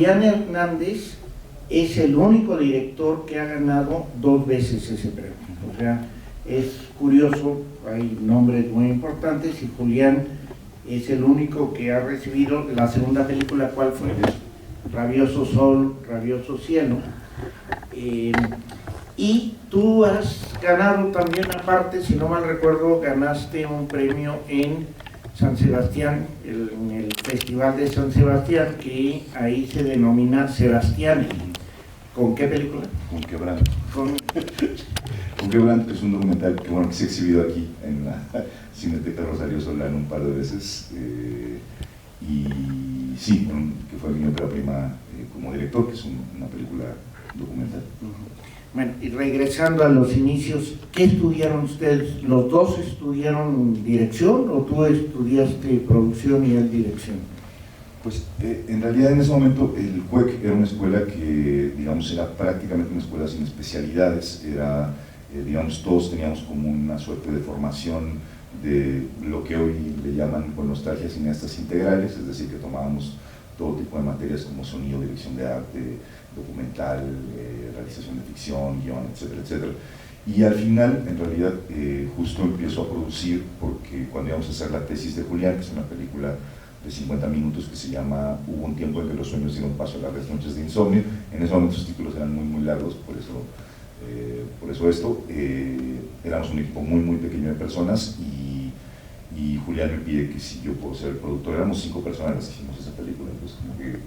Julián Hernández es el único director que ha ganado 2 veces ese premio. O sea, es curioso, hay nombres muy importantes y Julián es el único que ha recibido. La segunda película, ¿cuál fue? Rabioso Sol, Rabioso Cielo. Y tú has ganado también, aparte, si no mal recuerdo, ganaste un premio en San Sebastián, en el Festival de San Sebastián, que ahí se denomina Sebastián. ¿Con qué película? Con Quebranto. Con Quebranto es un documental que, bueno, que se ha exhibido aquí en la Cineteca Rosario Solano un par de veces, y sí, bueno, que fue mi ópera prima como director, que es una película documental. Bueno, y regresando a los inicios, ¿qué estudiaron ustedes? ¿Los dos estudiaron dirección o tú estudiaste producción y él dirección? Pues en realidad en ese momento el CUEC era una escuela que, digamos, era prácticamente una escuela sin especialidades, era, digamos, todos teníamos como una suerte de formación de lo que hoy le llaman con nostalgia cineastas integrales, es decir, que tomábamos todo tipo de materias como sonido, dirección de arte, documental, realización de ficción, guión, etcétera, etcétera. Y al final, en realidad, justo empiezo a producir, porque cuando íbamos a hacer la tesis de Julián, que es una película de 50 minutos que se llama Hubo un tiempo en que los sueños dieron paso a largas noches de insomnio, en ese momento sus títulos eran muy largos, por eso esto, éramos un equipo muy pequeño de personas y Julián me pide que si yo puedo ser el productor. Éramos 5 personas las que hicimos esa película, entonces como que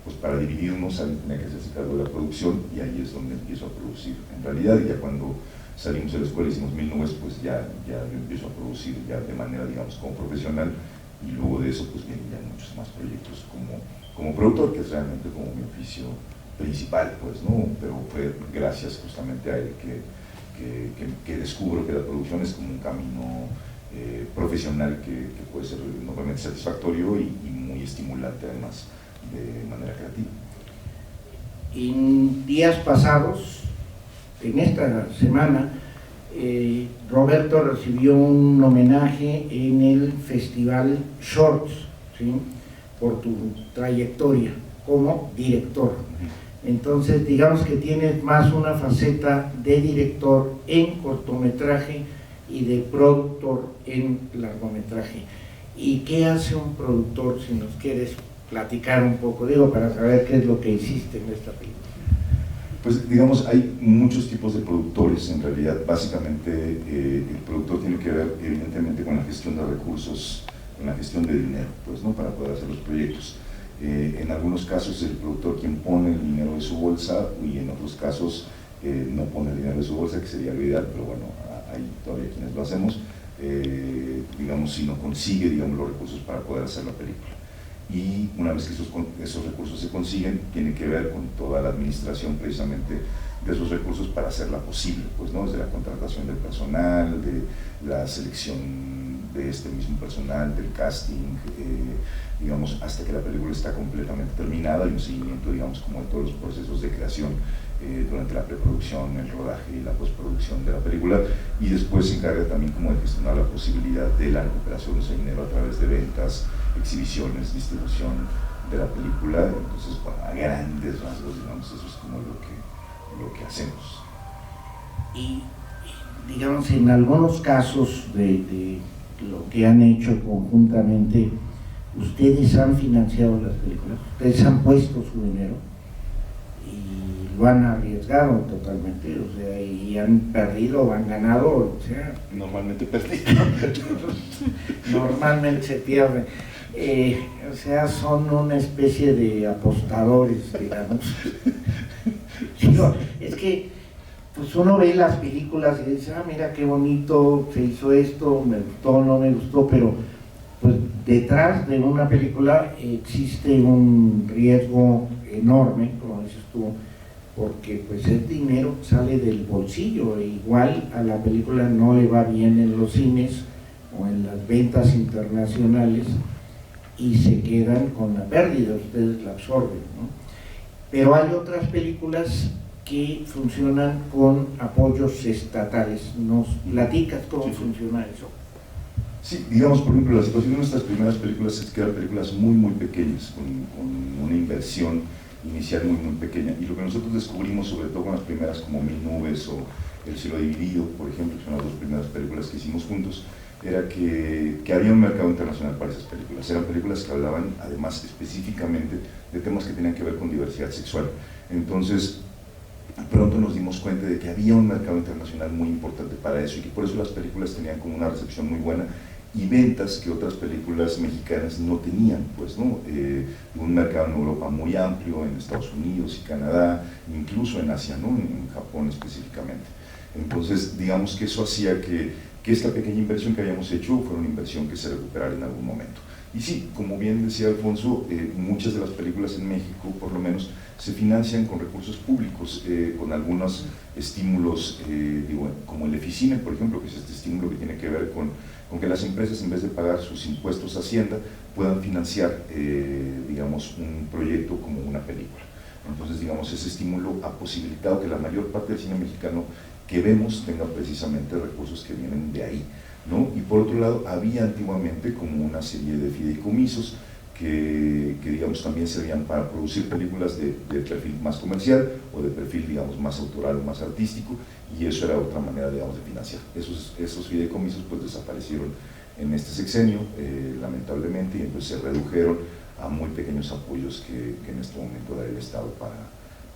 pues para dividirnos alguien tenía que hacerse cargo de la producción y ahí es donde empiezo a producir. En realidad ya cuando salimos de la escuela hicimos 1000 nubes, pues ya yo empiezo a producir ya de manera, digamos, como profesional, y luego de eso pues vienen ya muchos más proyectos como productor, que es realmente como mi oficio principal, pues, ¿no? Pero fue gracias justamente a él que descubro que la producción es como un camino profesional que puede ser enormemente satisfactorio y muy estimulante además de manera creativa. En días pasados, en esta semana, Roberto recibió un homenaje en el Festival Shorts, ¿sí?, por tu trayectoria como director. Entonces, digamos que tienes más una faceta de director en cortometraje y de productor en largometraje. ¿Y qué hace un productor, si nos quieres platicar un poco, digo, para saber qué es lo que hiciste en esta película? Pues digamos, hay muchos tipos de productores en realidad. Básicamente el productor tiene que ver evidentemente con la gestión de recursos, con la gestión de dinero, pues, ¿no?, para poder hacer los proyectos. En algunos casos el productor quien pone el dinero de su bolsa y en otros casos no pone el dinero de su bolsa, que sería lo ideal, pero bueno, hay todavía quienes lo hacemos, digamos, si no consigue, digamos, los recursos para poder hacer la película. Y una vez que esos recursos se consiguen, tiene que ver con toda la administración precisamente de esos recursos para hacerla posible, pues, ¿no?, desde la contratación del personal, de la selección de este mismo personal, del casting, digamos, hasta que la película está completamente terminada, y un seguimiento, digamos, como de todos los procesos de creación durante la preproducción, el rodaje y la postproducción de la película, y después se encarga también como de gestionar la posibilidad de la recuperación de ese dinero a través de ventas, exhibiciones, distribución de la película. Entonces, bueno, a grandes rasgos, digamos, eso es como lo que hacemos. Y digamos, en algunos casos de lo que han hecho conjuntamente, ustedes han financiado las películas, ustedes han puesto su dinero y lo han arriesgado totalmente, o sea, y han perdido o han ganado, o sea, normalmente perdido. Normalmente se pierden. O sea, son una especie de apostadores, digamos. Digo, es que pues uno ve las películas y dice, mira qué bonito, se hizo esto, me gustó, no me gustó, pero pues detrás de una película existe un riesgo enorme, como dices tú, porque pues el dinero sale del bolsillo, e igual a la película no le va bien en los cines o en las ventas internacionales y se quedan con la pérdida, ustedes la absorben, ¿no? Pero hay otras películas que funcionan con apoyos estatales. ¿Nos platicas cómo funciona eso? Sí, digamos, por ejemplo, la situación de nuestras primeras películas es que eran películas muy pequeñas, con una inversión inicial muy pequeña. Y lo que nosotros descubrimos, sobre todo con las primeras como Mil Nubes o El cielo dividido, por ejemplo, que son las dos primeras películas que hicimos juntos, era que había un mercado internacional para esas películas. Eran películas que hablaban, además, específicamente de temas que tenían que ver con diversidad sexual. Entonces, pronto nos dimos cuenta de que había un mercado internacional muy importante para eso y que por eso las películas tenían como una recepción muy buena y ventas que otras películas mexicanas no tenían, pues, ¿no? Un mercado en Europa muy amplio, en Estados Unidos y Canadá, incluso en Asia, ¿no? En Japón específicamente. Entonces, digamos que eso hacía que esta pequeña inversión que habíamos hecho fuera una inversión que se recuperara en algún momento. Y sí, como bien decía Alfonso, muchas de las películas en México, por lo menos, se financian con recursos públicos, con algunos estímulos, como el EFICINE, por ejemplo, que es este estímulo que tiene que ver con que las empresas, en vez de pagar sus impuestos a Hacienda, puedan financiar, digamos, un proyecto como una película. Entonces, digamos, ese estímulo ha posibilitado que la mayor parte del cine mexicano que vemos tenga precisamente recursos que vienen de ahí, ¿no? Y por otro lado, había antiguamente como una serie de fideicomisos que digamos también servían para producir películas de perfil más comercial o de perfil, digamos, más autoral o más artístico, y eso era otra manera, digamos, de financiar. Esos fideicomisos pues desaparecieron en este sexenio, lamentablemente, y entonces se redujeron a muy pequeños apoyos que en este momento da el Estado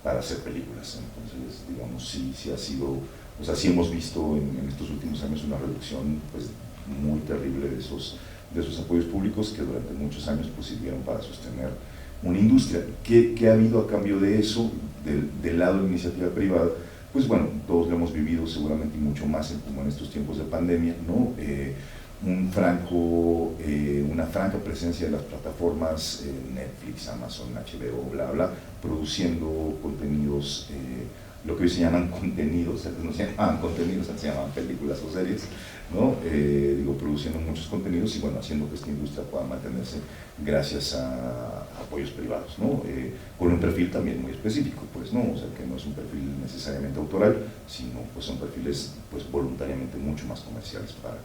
para hacer películas. Entonces, digamos, sí ha sido, o sea, sí hemos visto en estos últimos años una reducción pues muy terrible de esos apoyos públicos que durante muchos años pues sirvieron para sostener una industria. ¿Qué ha habido a cambio de eso, del lado de la iniciativa privada? Pues bueno, todos lo hemos vivido seguramente y mucho más como en estos tiempos de pandemia, ¿no? Una franca presencia de las plataformas Netflix, Amazon, HBO, bla, bla, produciendo contenidos, lo que hoy se llaman contenidos, antes no se llamaban contenidos, antes se llamaban películas o series, ¿no? Produciendo muchos contenidos y bueno, haciendo que esta industria pueda mantenerse gracias a apoyos privados, ¿no? Con un perfil también muy específico, pues, ¿no? O sea, que no es un perfil necesariamente autoral, sino pues son perfiles pues voluntariamente mucho más comerciales para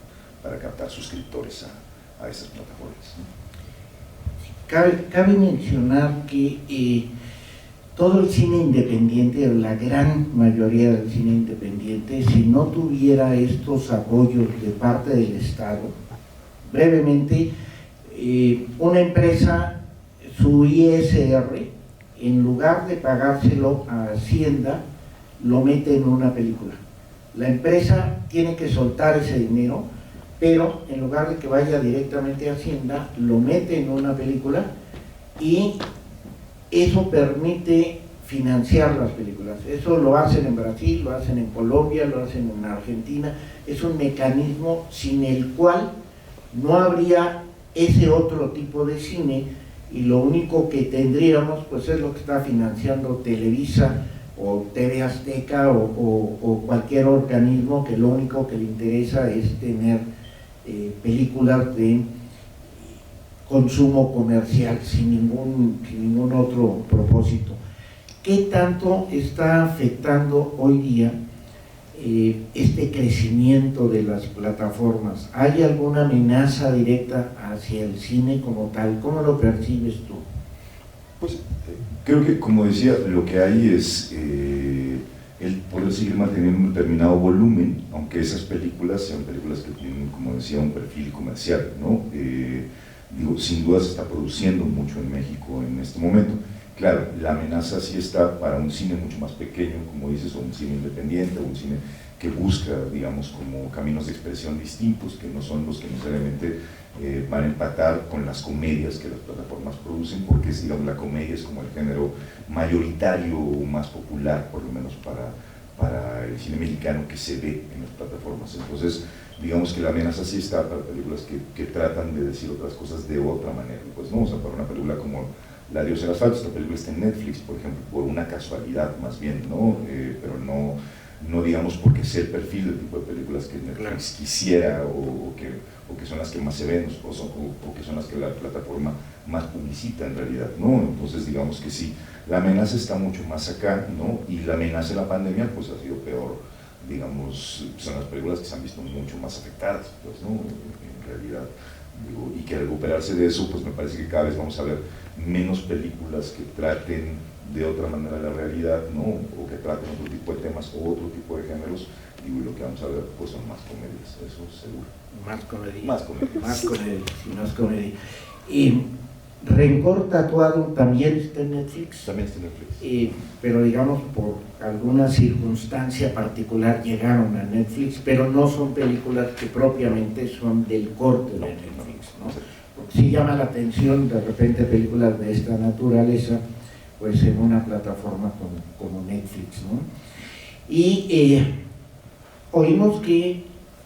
captar suscriptores a esas plataformas, ¿no? Cabe mencionar que todo el cine independiente, o la gran mayoría del cine independiente, si no tuviera estos apoyos de parte del Estado, brevemente, una empresa, su ISR, en lugar de pagárselo a Hacienda, lo mete en una película. La empresa tiene que soltar ese dinero, pero en lugar de que vaya directamente a Hacienda, lo mete en una película y eso permite financiar las películas. Eso lo hacen en Brasil, lo hacen en Colombia, lo hacen en Argentina. Es un mecanismo sin el cual no habría ese otro tipo de cine y lo único que tendríamos pues es lo que está financiando Televisa o TV Azteca o cualquier organismo que lo único que le interesa es tener películas de consumo comercial sin ningún otro propósito. ¿Qué tanto está afectando hoy día este crecimiento de las plataformas? ¿Hay alguna amenaza directa hacia el cine como tal? ¿Cómo lo percibes tú? Pues creo que, como decía, lo que hay es el poder seguir manteniendo un determinado volumen, aunque esas películas sean películas que tienen, como decía, un perfil comercial, ¿no? Sin duda se está produciendo mucho en México en este momento. Claro, la amenaza sí está para un cine mucho más pequeño, como dices, o un cine independiente, o un cine que busca, digamos, como caminos de expresión distintos, que no son los que necesariamente van a empatar con las comedias que las plataformas producen, porque digamos, la comedia es como el género mayoritario o más popular, por lo menos para el cine mexicano que se ve en las plataformas. Entonces, digamos que la amenaza sí está para películas que tratan de decir otras cosas de otra manera, pues, ¿no? O sea, para una película como La Diosa del Asfalto, esta película está en Netflix, por ejemplo, por una casualidad más bien, ¿no? Pero no digamos porque sea el perfil del tipo de películas que Netflix quisiera o que son las que más se ven o que son las que la plataforma más publicita en realidad, ¿no? Entonces digamos que sí, la amenaza está mucho más acá, ¿no? Y la amenaza de la pandemia pues ha sido peor, digamos, son las películas que se han visto mucho más afectadas, pues, ¿no? En realidad, y que al recuperarse de eso, pues me parece que cada vez vamos a ver menos películas que traten de otra manera la realidad, ¿no? O que traten otro tipo de temas o otro tipo de géneros, digo, y lo que vamos a ver pues son más comedias, eso seguro. Más comedia. Más comedia. Más comedia, sí, más comedia. Y Rencor Tatuado también está en Netflix. También está en Netflix. Pero digamos por alguna circunstancia particular llegaron a Netflix, pero no son películas que propiamente son del corte de Netflix, ¿no? Porque sí llama la atención de repente películas de esta naturaleza, pues en una plataforma como Netflix, ¿no? Y oímos que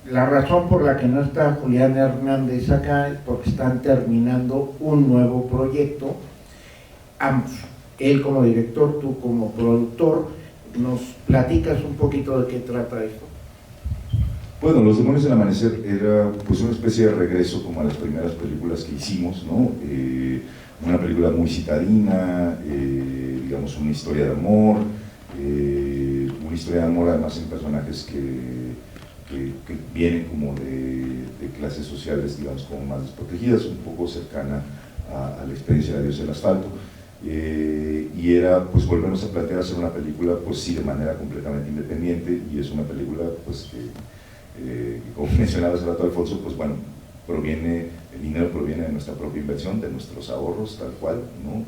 la razón por la que no está Julián Hernández acá es porque están terminando un nuevo proyecto, ambos, él como director, tú como productor. ¿Nos platicas un poquito de qué trata esto? Bueno, Los Demonios del Amanecer era pues una especie de regreso como a las primeras películas que hicimos, ¿no? Una película muy citadina, digamos una historia de amor, además en personajes que vienen como de clases sociales, digamos, como más desprotegidas, un poco cercana a la experiencia de Adiós el asfalto, y era pues volvernos a plantear hacer una película pues sí de manera completamente independiente, y es una película pues que como mencionaba hace rato Alfonso, pues bueno, el dinero proviene de nuestra propia inversión, de nuestros ahorros tal cual, ¿no?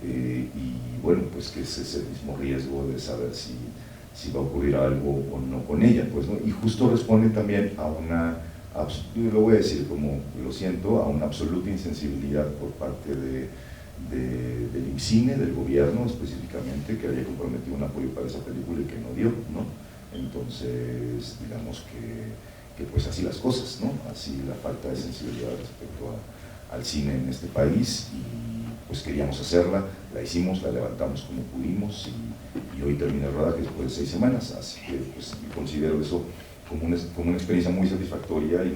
Y bueno, pues que es ese mismo riesgo de saber si va a ocurrir algo o no con ella, pues, ¿no? Y justo responde también a una, yo lo voy a decir como lo siento, a una absoluta insensibilidad por parte del IMCINE, del gobierno específicamente, que había comprometido un apoyo para esa película y que no dio, ¿no? Entonces, digamos que pues así las cosas, ¿no? Así la falta de sensibilidad respecto al cine en este país, y pues queríamos hacerla, la hicimos, la levantamos como pudimos, y hoy termina el rodaje después de 6 semanas, así que pues considero eso como una experiencia muy satisfactoria y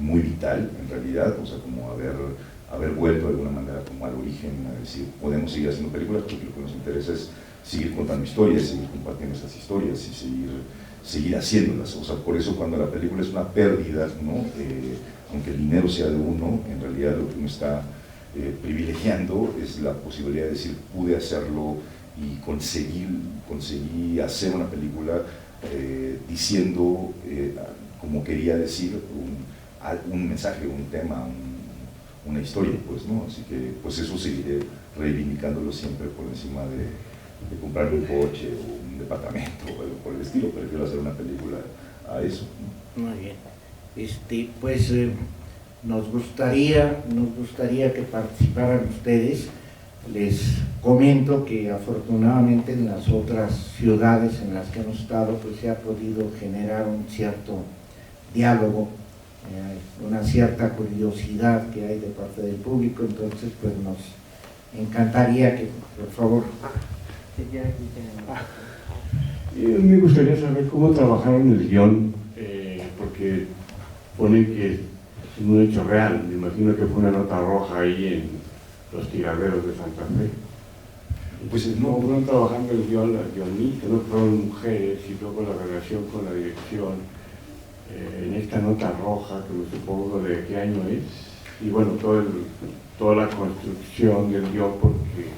muy vital en realidad, o sea, como haber vuelto de alguna manera como al origen, a decir, podemos seguir haciendo películas porque lo que nos interesa es seguir contando historias, seguir compartiendo estas historias y seguir haciéndolas, o sea, por eso cuando la película es una pérdida, ¿no? Aunque el dinero sea de uno, en realidad lo que uno está privilegiando es la posibilidad de decir, pude hacerlo y conseguí hacer una película diciendo, como quería decir, un mensaje, un tema, una historia, pues, ¿no? Así que, pues eso seguiré reivindicándolo siempre por encima de comprar un coche o un departamento o algo por el estilo. Prefiero hacer una película a eso, ¿no? Muy bien. Pues nos gustaría que participaran ustedes. Les comento que afortunadamente en las otras ciudades en las que hemos estado pues se ha podido generar un cierto diálogo, una cierta curiosidad que hay de parte del público, entonces pues nos encantaría que por favor. Me gustaría saber cómo trabajaron el guión, porque ponen que es un hecho real. Me imagino que fue una nota roja ahí en los tiraderos de Santa Fe. Pues no fueron trabajando el guión, las guionistas, no fueron mujeres, y luego la relación con la dirección, en esta nota roja, que no supongo de qué año es, y bueno, toda la construcción del guión, porque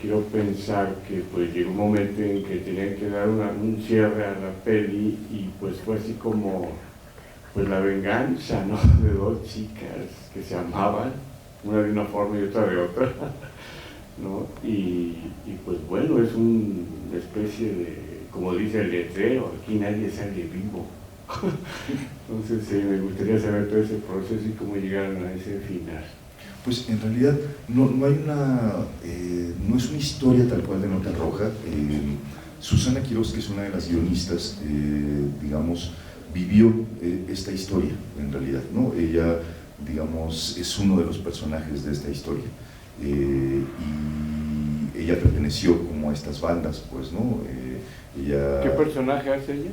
quiero pensar que pues llegó un momento en que tenían que dar un cierre a la peli, y pues fue así como pues la venganza, ¿no? De dos chicas que se amaban, una de una forma y otra de otra, ¿no? Y pues bueno, es una especie de, como dice el letrero, aquí nadie sale vivo. Entonces me gustaría saber todo ese proceso y cómo llegaron a ese final. Pues en realidad no hay no es una historia tal cual de nota roja. Susana Quiroz, que es una de las guionistas, digamos, vivió esta historia en realidad, ¿no? Ella, digamos, es uno de los personajes de esta historia, y ella perteneció como a estas bandas, pues, ¿no? ¿Qué personaje hace ella?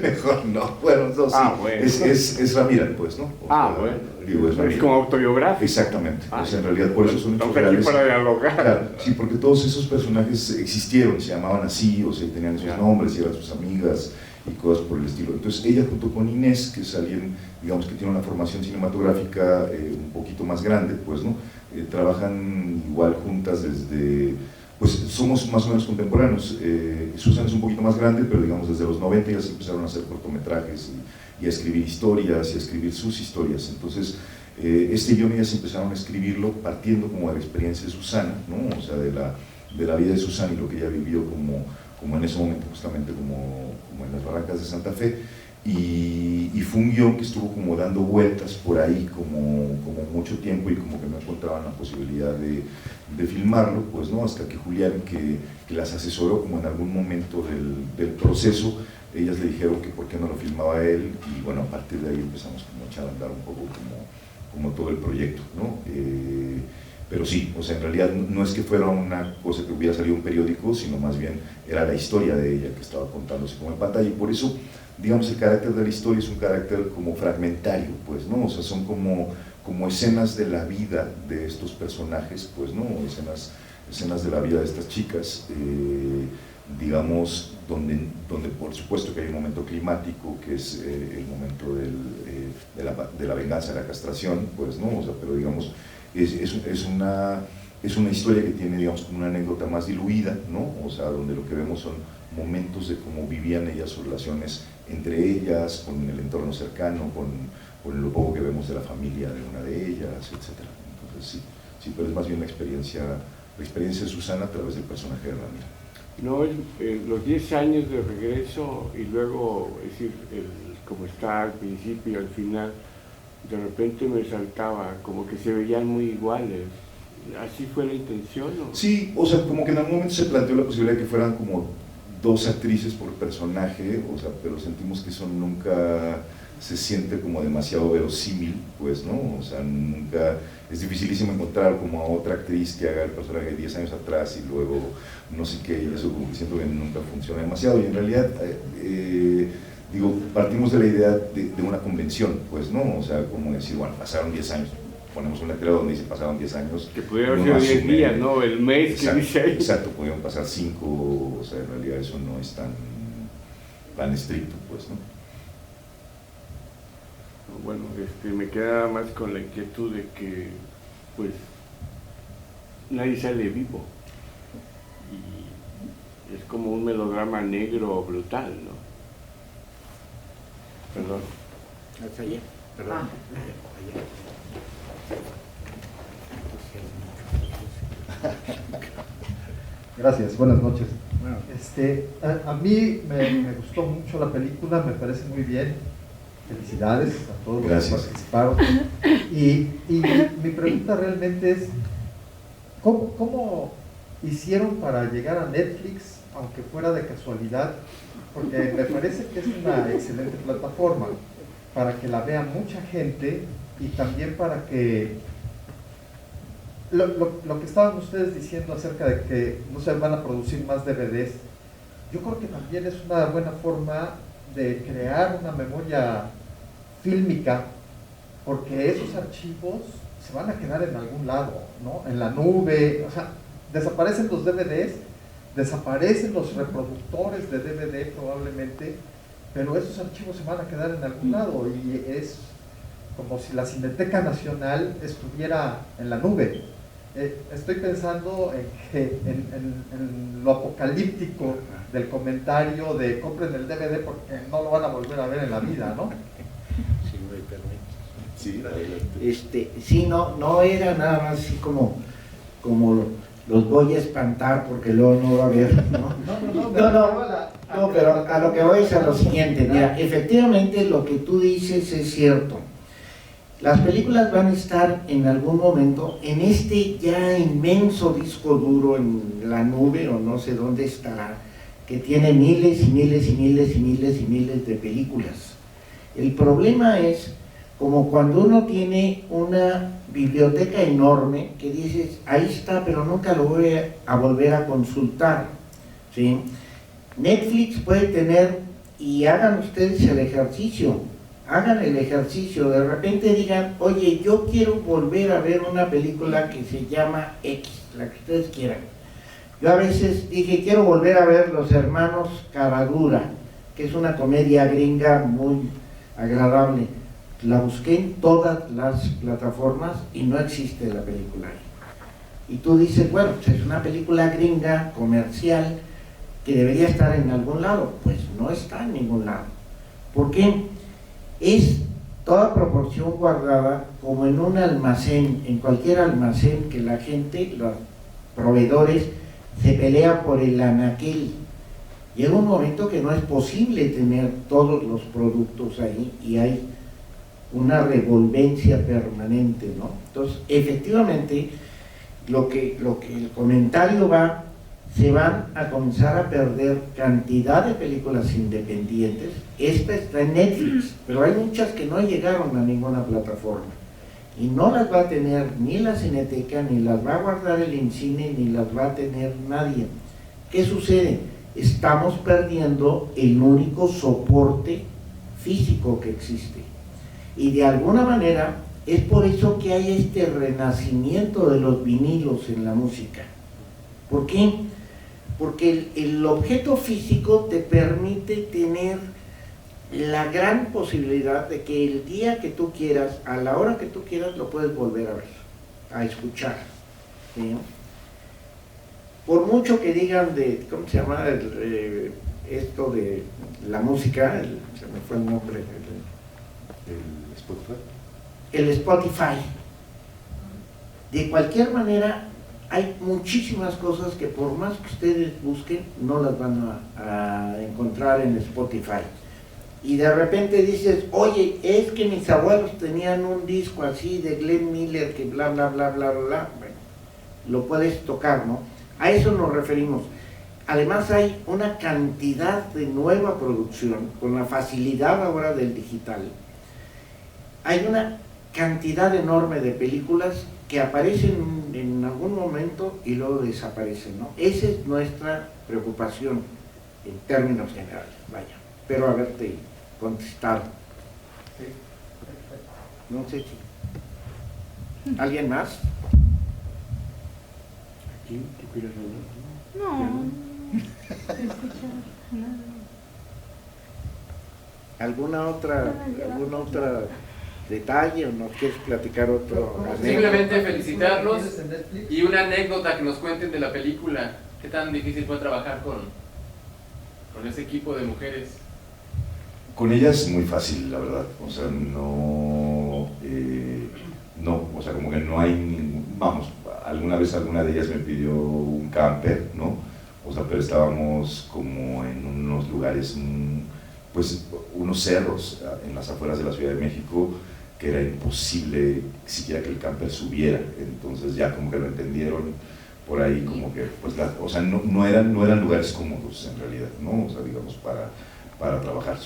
Mejor no, bueno, no, sí. Bueno. Es Ramírez, pues, ¿no? Bueno. Digo, es como autobiográfico. Exactamente, o sea, en realidad por eso son hechos aquí reales. Para dialogar. Claro, sí, porque todos esos personajes existieron, se llamaban así, o sea, tenían sus nombres, y eran sus amigas y cosas por el estilo. Entonces ella junto con Inés, que es alguien, digamos, que tiene una formación cinematográfica un poquito más grande, pues, ¿no? trabajan igual juntas desde, pues somos más o menos contemporáneos. Susana es un poquito más grande, pero digamos desde los 90 ya se empezaron a hacer cortometrajes y a escribir historias y a escribir sus historias. Entonces, este guión ellas empezaron a escribirlo partiendo como de la experiencia de Susana, ¿no? O sea, de la vida de Susana y lo que ella vivió como en ese momento, justamente como en las Barrancas de Santa Fe. Y fue un guión que estuvo como dando vueltas por ahí como mucho tiempo y como que no encontraban la posibilidad de filmarlo, pues no, hasta que Julián, que las asesoró como en algún momento del proceso, ellas le dijeron que por qué no lo filmaba él, y bueno, a partir de ahí empezamos como a echar a andar un poco como todo el proyecto, ¿no? Pero sí, o sea, en realidad no es que fuera una cosa que hubiera salido en un periódico, sino más bien era la historia de ella que estaba contándose como en pantalla, y por eso, digamos, el carácter de la historia es un carácter como fragmentario, pues, ¿no? O sea, son como escenas de la vida de estos personajes, pues, ¿no? Escenas de la vida de estas chicas, digamos, donde por supuesto que hay un momento climático, que es el momento de la venganza, de la castración, pues, ¿no? O sea, pero digamos, es una historia que tiene, digamos, como una anécdota más diluida, ¿no? O sea, donde lo que vemos son momentos de cómo vivían ellas sus relaciones entre ellas, con el entorno cercano, con lo poco que vemos de la familia de una de ellas, etc. Entonces sí, pero es más bien la experiencia de Susana a través del personaje de Ramiro. No, los 10 años de regreso y luego, es decir, como está al principio y al final, de repente me saltaba, como que se veían muy iguales. ¿Así fue la intención, no? Sí, o sea, como que en algún momento se planteó la posibilidad de que fueran como 2 actrices por personaje, o sea, pero sentimos que eso nunca se siente como demasiado verosímil, pues, ¿no? O sea, nunca, es dificilísimo encontrar como a otra actriz que haga el personaje de 10 años atrás y luego no sé qué, y eso como que siento que nunca funciona demasiado, y en realidad, digo, partimos de la idea de una convención, pues, ¿no? O sea, como decir, bueno, pasaron 10 años, ponemos una letrero donde dice pasaron 10 años. Que pudiera haber sido 10 días, ¿no? El mes, exacto, que dice ahí. Exacto, pudieron pasar 5, o sea, en realidad eso no es tan estricto, pues, ¿no? Bueno, me queda más con la inquietud de que, pues, nadie sale vivo. Y es como un melodrama negro brutal, ¿no? Perdón. Hasta allá, perdón. Gracias, buenas noches. Bueno. A mí me gustó mucho la película, me parece muy bien. Felicidades a todos los que participaron. Y mi pregunta realmente es, ¿cómo hicieron para llegar a Netflix, aunque fuera de casualidad? Porque me parece que es una excelente plataforma para que la vea mucha gente y también para que lo que estaban ustedes diciendo acerca de que no se van a producir más DVDs, yo creo que también es una buena forma de crear una memoria fílmica, porque esos archivos se van a quedar en algún lado, ¿no? En la nube, o sea, desaparecen los DVDs, desaparecen los reproductores de DVD probablemente, pero esos archivos se van a quedar en algún lado y es como si la Cineteca Nacional estuviera en la nube. Estoy pensando en lo apocalíptico del comentario de compren el DVD porque no lo van a volver a ver en la vida, ¿no? Si me permite. Sí, adelante. Sí, no era nada más así como los voy a espantar porque luego no va a haber, ¿no? No, pero a lo que voy es a lo siguiente, mira, efectivamente lo que tú dices es cierto. Las películas van a estar en algún momento en este ya inmenso disco duro en la nube o no sé dónde estará, que tiene miles y miles y miles y miles y miles de películas. El problema es como cuando uno tiene una biblioteca enorme que dices, ahí está, pero nunca lo voy a volver a consultar, ¿sí? Netflix puede tener, y hagan ustedes el ejercicio, de repente digan, oye, yo quiero volver a ver una película que se llama X, la que ustedes quieran. Yo a veces dije, quiero volver a ver Los Hermanos Caradura, que es una comedia gringa muy agradable. La busqué en todas las plataformas y no existe la película ahí. Y tú dices, bueno, pues es una película gringa, comercial, que debería estar en algún lado. Pues no está en ningún lado. ¿Por qué? Es toda proporción guardada como en un almacén, en cualquier almacén que la gente, los proveedores, se pelean por el anaquel. Llega un momento que no es posible tener todos los productos ahí y hay una revolvencia permanente, ¿no? Entonces, efectivamente, lo que el comentario va, se van a comenzar a perder cantidad de películas independientes. Esta está en Netflix, pero hay muchas que no llegaron a ninguna plataforma y no las va a tener ni la Cineteca, ni las va a guardar el INCINE, ni las va a tener nadie. ¿Qué sucede? Estamos perdiendo el único soporte físico que existe y de alguna manera es por eso que hay este renacimiento de los vinilos en la música. ¿Por qué? Porque el objeto físico te permite tener la gran posibilidad de que el día que tú quieras, a la hora que tú quieras, lo puedes volver a ver, a escuchar, ¿sí? Por mucho que digan de, ¿cómo se llama? Esto de la música, se me fue el nombre. ¿El Spotify? El Spotify. De cualquier manera, hay muchísimas cosas que por más que ustedes busquen, no las van a encontrar en Spotify. Y de repente dices, oye, es que mis abuelos tenían un disco así de Glenn Miller que bla, bla, bla, bla, bla, bla. Bueno, lo puedes tocar, ¿no? A eso nos referimos. Además hay una cantidad de nueva producción, con la facilidad ahora del digital. Hay una cantidad enorme de películas que aparecen en algún momento y luego desaparecen, ¿no? Esa es nuestra preocupación en términos generales, vaya. Espero haberte contestado. Sí. No sé si... ¿Alguien más? ¿Quién? ¿Tú quieres hablar? No, no. ¿Alguna otra detalle o nos quieres platicar otro anécdota? Simplemente felicitarlos ¿Tienes en Netflix? y una anécdota que nos cuenten de la película. ¿Qué tan difícil fue trabajar con ese equipo de mujeres? Con ellas muy fácil, la verdad. O sea, no, o sea, como que no hay ningún, vamos, alguna vez alguna de ellas me pidió un camper, ¿no? O sea, pero estábamos como en unos lugares, pues, unos cerros en las afueras de la Ciudad de México, que era imposible siquiera que el camper subiera. Entonces ya como que lo entendieron por ahí, como que, pues, o sea, no eran lugares cómodos en realidad, ¿no? O sea, digamos, para trabajar.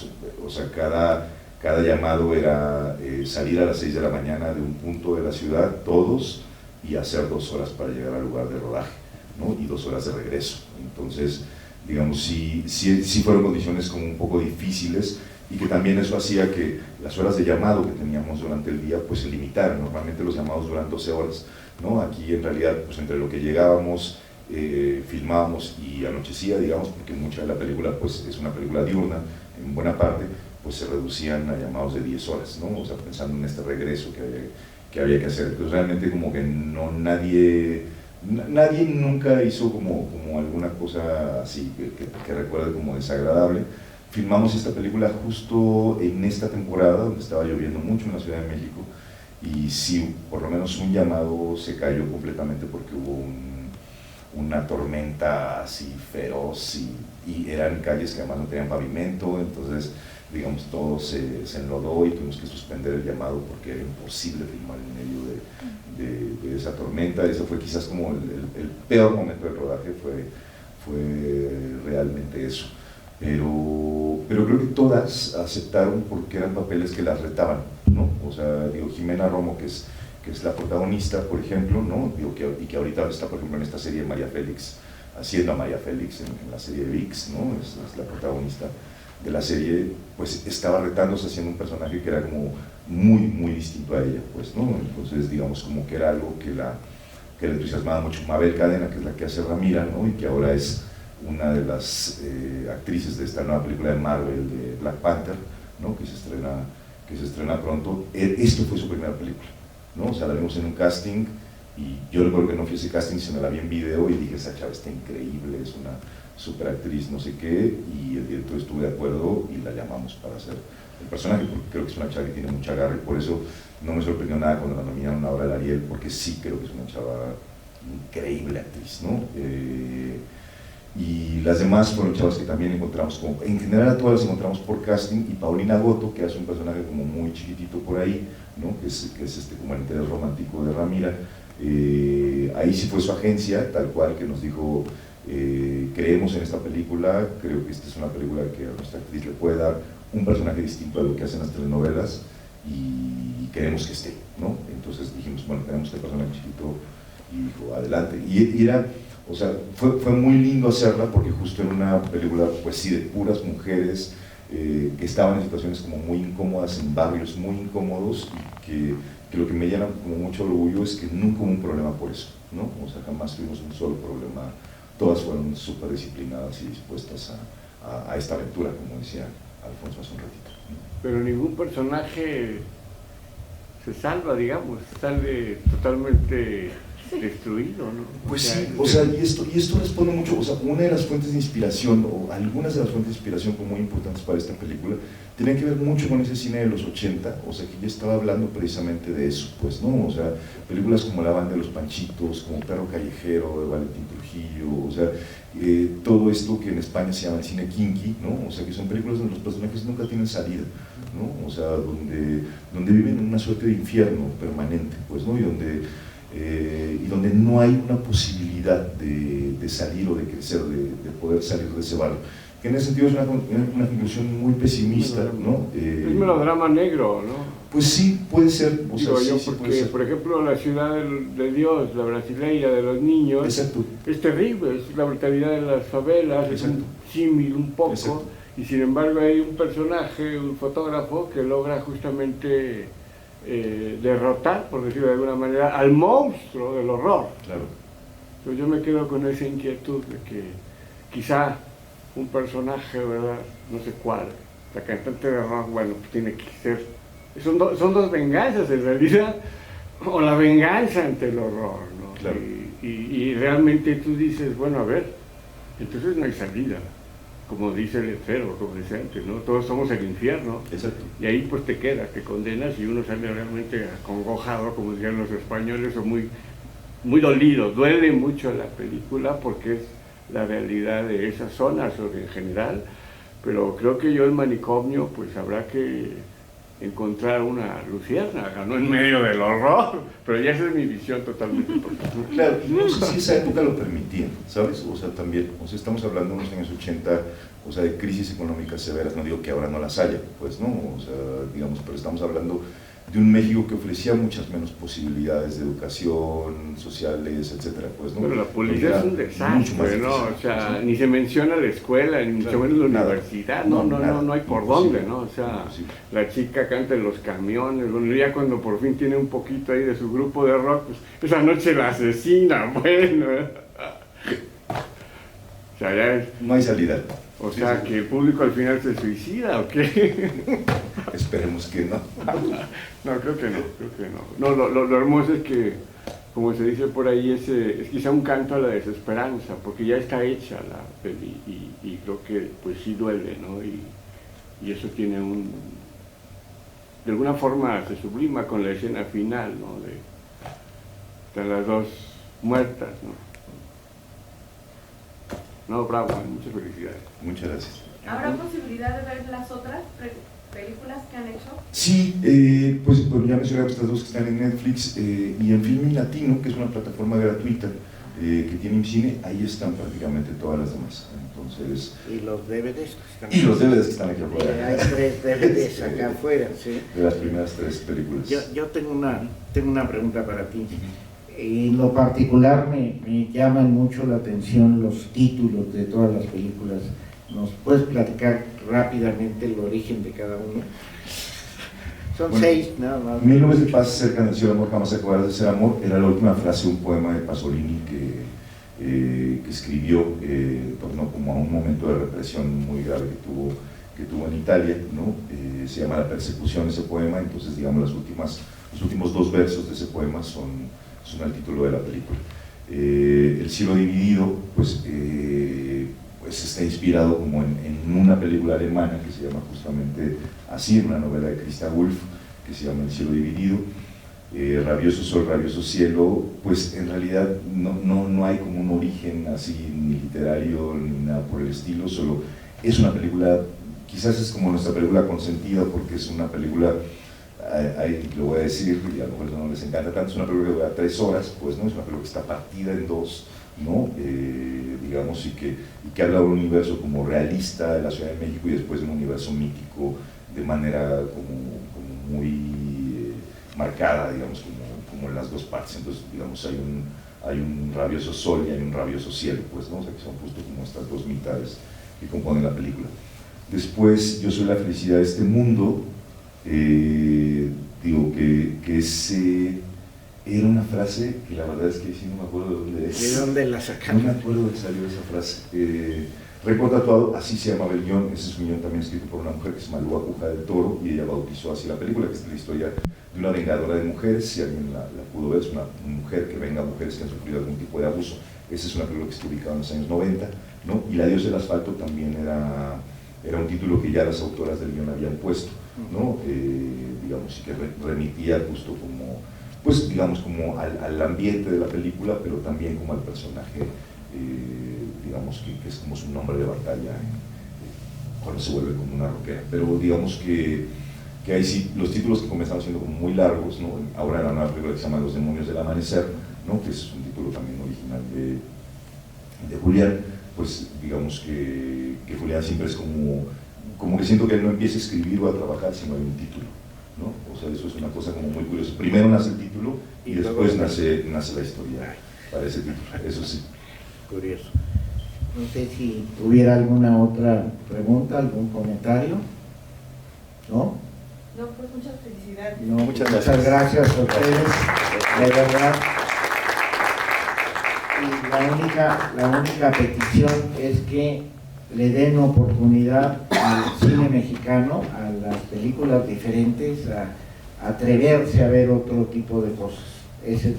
O sea, cada llamado era salir a las 6 de la mañana de un punto de la ciudad, todos, y hacer 2 horas para llegar al lugar de rodaje, ¿no? Y 2 horas de regreso. Entonces, digamos, sí fueron condiciones como un poco difíciles, y que también eso hacía que las horas de llamado que teníamos durante el día pues se limitaran. Normalmente los llamados duran 12 horas, ¿no? Aquí en realidad, pues entre lo que llegábamos, filmábamos y anochecía, digamos, porque mucha de la película pues es una película diurna, en buena parte, pues se reducían a llamados de 10 horas, ¿no? O sea, pensando en este regreso que había que hacer. Entonces realmente como que nadie nunca hizo como alguna cosa así que recuerde como desagradable. Filmamos esta película justo en esta temporada donde estaba lloviendo mucho en la Ciudad de México, y sí, por lo menos un llamado se cayó completamente porque hubo una tormenta así feroz, y eran calles que además no tenían pavimento. Entonces, digamos, todo se enlodó y tuvimos que suspender el llamado porque era imposible filmar en medio de esa tormenta. Eso fue quizás como el peor momento del rodaje, fue realmente eso. Pero creo que todas aceptaron porque eran papeles que las retaban, ¿no? O sea, digo, Jimena Romo, que es la protagonista, por ejemplo, ¿no? Digo, y que ahorita está, por ejemplo, en esta serie de María Félix, haciendo a María Félix en la serie de VIX, ¿no? Es la protagonista de la serie, pues estaba retándose haciendo un personaje que era como muy distinto a ella, pues, ¿no? Entonces, digamos, como que era algo que le entusiasmaba mucho. Mabel Cadena, que es la que hace Ramira, ¿no? Y que ahora es una de las actrices de esta nueva película de Marvel, de Black Panther, ¿no? que se estrena pronto. Esto fue su primera película, ¿no? O sea, la vimos en un casting Y yo recuerdo que no fui a ese casting, sino la vi en video y dije, esa chava está increíble, es una super actriz, no sé qué, y el director estuvo de acuerdo y la llamamos para hacer el personaje, porque creo que es una chava que tiene mucha garra, y por eso no me sorprendió nada cuando la nominaron ahora al Ariel, porque sí creo que es una chava increíble actriz, ¿no? Y las demás fueron chavas que también encontramos, como, en general a todas las encontramos por casting, y Paulina Goto, que hace un personaje como muy chiquitito por ahí, ¿no? que es como el interés romántico de Ramira. Ahí sí fue su agencia, tal cual, que nos dijo, creemos en esta película, creo que esta es una película que a nuestra actriz le puede dar un personaje distinto a lo que hacen las telenovelas, y queremos que esté, ¿no? Entonces dijimos, bueno, tenemos este personaje chiquito, y dijo, adelante. Y era, o sea, fue muy lindo hacerla, porque justo en una película, pues sí, de puras mujeres, que estaban en situaciones como muy incómodas, en barrios muy incómodos, y que lo que me llena como mucho orgullo es que nunca hubo un problema por eso, ¿no? O sea, jamás tuvimos un solo problema, todas fueron súper disciplinadas y dispuestas a esta aventura, como decía Alfonso hace un ratito, ¿no? Pero ningún personaje se salva, digamos, sale totalmente destruido, ¿no? Pues sí, o sea, y esto responde mucho, o sea, una de las fuentes de inspiración, o algunas de las fuentes de inspiración como muy importantes para esta película, tenían que ver mucho con ese cine de los 80, o sea, que ya estaba hablando precisamente de eso, pues, ¿no? O sea, películas como La Banda de los Panchitos, como Perro Callejero, de Valentín Trujillo, o sea, todo esto que en España se llama el cine kinky, ¿no? O sea, que son películas donde los personajes nunca tienen salida, ¿no? O sea, donde viven en una suerte de infierno permanente, pues, ¿no? Y donde no hay una posibilidad de salir o de crecer, de poder salir de ese barrio. Que en ese sentido es una conclusión muy pesimista, ¿no? Es melodrama negro, ¿no? Pues sí, puede ser. O sea, Digo sí, yo, sí porque, puede ser. por ejemplo, La Ciudad de Dios, la brasileña de los niños, Exacto. es terrible, es la brutalidad de las favelas, Exacto. es un símil un poco, Exacto. y sin embargo hay un personaje, un fotógrafo, que logra justamente derrotar, por decirlo de alguna manera, al monstruo del horror. Claro. Entonces yo me quedo con esa inquietud de que quizá un personaje, ¿verdad? No sé cuál, la cantante de rock, bueno, pues tiene que ser, son dos venganzas en realidad, o la venganza ante el horror, ¿no? Claro. Y realmente tú dices, bueno, a ver, entonces no hay salida, como dice el letrero Rubensente, ¿no? Todos somos el infierno. Exacto. Y ahí pues te quedas, te condenas y uno sale realmente acongojado, como dirían los españoles, o muy, muy dolido. Duele mucho la película porque es la realidad de esas zonas o en general, pero creo que yo el manicomio pues habrá que encontrar una luciérnaga, no en medio del horror, pero ya esa es mi visión totalmente personal. Claro, y no sé si esa época lo permitía, ¿sabes? O sea, también, o sea, estamos hablando de unos años 80, o sea, de crisis económicas severas, no digo que ahora no las haya, pues, ¿no? O sea, digamos, pero estamos hablando de un México que ofrecía muchas menos posibilidades de educación, sociales, etcétera, pues, ¿no? Pero la policía es un desastre, ¿no? O sea, ¿sí? ni se menciona la escuela, ni mucho menos la Nada. universidad, Nada. no hay por Imposible. dónde, ¿no? O sea, Imposible. la chica canta en los camiones, bueno, ya cuando por fin tiene un poquito ahí de su grupo de rock, pues esa noche la asesina, bueno. O sea, ya es, No hay salida. o sea, que el público al final se suicida, ¿o qué? Esperemos que no. No, creo que no. No, lo hermoso es que, como se dice por ahí, es quizá un canto a la desesperanza, porque ya está hecha la peli y creo que pues sí duele, ¿no? Y eso tiene de alguna forma se sublima con la escena final, ¿no? De las dos muertas, ¿no? No, bravo, muchas felicidades. Muchas gracias. ¿Habrá posibilidad de ver las otras películas que han hecho? Sí, pues ya mencioné estas dos que están en Netflix y en Filmin Latino, que es una plataforma gratuita que tiene IMCINE, ahí están prácticamente todas las demás. Entonces, Y los DVDs que están y los DVDs que están aquí afuera. Hay 3 DVDs acá afuera, sí. De las primeras 3 películas. Yo tengo una pregunta para ti. En lo particular me llaman mucho la atención los títulos de todas las películas. ¿Nos puedes platicar rápidamente el origen de cada uno? Son Bueno, 6 nada más. 1000 nubes de paz cerca del cielo, amor, jamás acordarás de ser amor, era la última frase de un poema de Pasolini que escribió torno como a un momento de represión muy grave que tuvo en Italia, ¿no? Se llama La persecución ese poema, entonces digamos los últimos 2 versos de ese poema son es el título de la película. El cielo dividido, pues está inspirado como en una película alemana que se llama justamente así, en una novela de Christa Wolf, que se llama El cielo dividido. Rabioso sol, rabioso cielo, pues en realidad no hay como un origen así ni literario ni nada por el estilo, solo es una película, quizás es como nuestra película consentida porque es una película, ahí lo voy a decir y a lo mejor eso no les encanta tanto, es una película que dura 3 horas, pues no es una película que está partida en 2, ¿no? Digamos, y que habla de un universo como realista de la Ciudad de México y después de un universo mítico de manera como muy marcada, digamos, como en las dos partes. Entonces, digamos, hay un rabioso sol y hay un rabioso cielo, pues, ¿no? O sea, que son justo como estas dos mitades que componen la película. Después, Yo soy la felicidad de este mundo, digo que era una frase que la verdad es que sí no me acuerdo de dónde es. ¿De dónde la sacaron? No me acuerdo de salió esa frase. Récord tatuado, así se llamaba el guión, ese es un guión también escrito por una mujer que se llama Lua Cuja del Toro y ella bautizó así la película, que es la historia de una vengadora de mujeres, si alguien la pudo ver, es una mujer que venga a mujeres que han sufrido algún tipo de abuso. Esa es una película que está ubicada en los años 90, ¿no? Y La diosa del asfalto también era un título que ya las autoras del guión habían puesto, ¿no? Digamos, y que remitía justo como, pues digamos, como al ambiente de la película, pero también como al personaje, digamos, que es como su nombre de batalla cuando se vuelve como una rockera. Pero digamos que ahí sí, los títulos que comenzaron siendo como muy largos, ¿no? Ahora era una película que se llama Los demonios del amanecer, ¿no? Que es un título también original de Julián, pues digamos que Julián siempre es como que siento que él no empieza a escribir o a trabajar si no hay un título, ¿no? O sea, eso es una cosa como muy curiosa. Primero nace el título y después nace la historia para ese título, eso sí. Curioso. No sé si hubiera alguna otra pregunta, algún comentario. ¿No? No, pues muchas felicidades. No, Muchas muchas gracias a ustedes, de verdad. Y la única petición es que le den oportunidad al cine mexicano, a las películas diferentes, a atreverse a ver otro tipo de cosas. Esa es,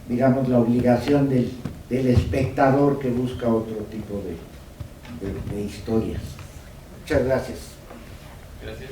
digamos, la obligación del espectador que busca otro tipo de historias. Muchas gracias. Gracias.